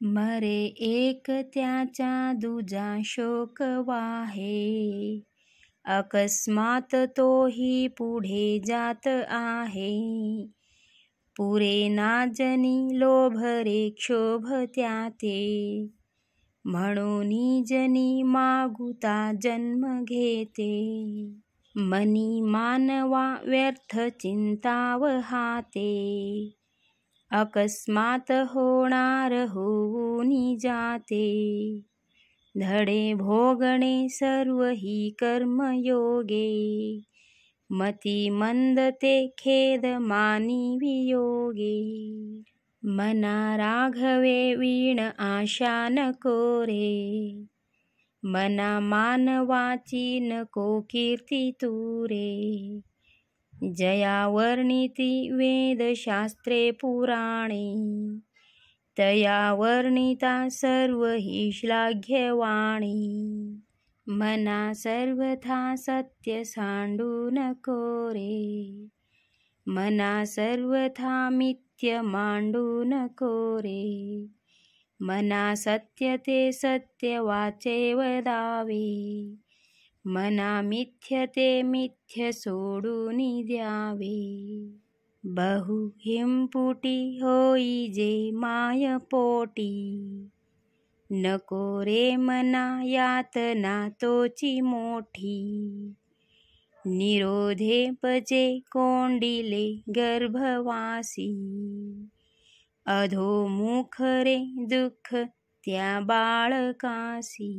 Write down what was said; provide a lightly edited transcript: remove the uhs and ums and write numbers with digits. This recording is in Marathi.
मरे एक त्याचा दुजा शोक वाहे, अकस्मात तोही पुढे जात आहे. पुरे नाजनी लोभ रे क्षोभ त्याते, म्हणून जनी मागुता जन्म घेते. मनी मानवा व्यर्थ चिंताव हाते, अकस्मात होणार होऊन जाते. धडे भोगणे सर्व ही कर्मयोगे, मती मंद ते खेद मानी वियोगे. मना राघवे वीण आशा नको रे, मना मानवाची नको कीर्ती तुरे. जया वर्णिती वेदशास्त्रे पुराणे, तया वर्णिता सर्व ही श्लाघ्यवाणी. मना सर्वथा सत्य सांडू नको रे, मना सर्वथा मिथ्य मांडू नको रे. मना सत्य ते सत्य वाचे वदावे, मना मिथ्य ते मिथ्य सोडून द्यावे. बहु हिंपुटी होई जे माय पोटी, नको रे मना यातना तोची मोठी. निरोधे पजे कोंडिले गर्भवासी, अधोमुख रे दुःख त्या बाळकासी.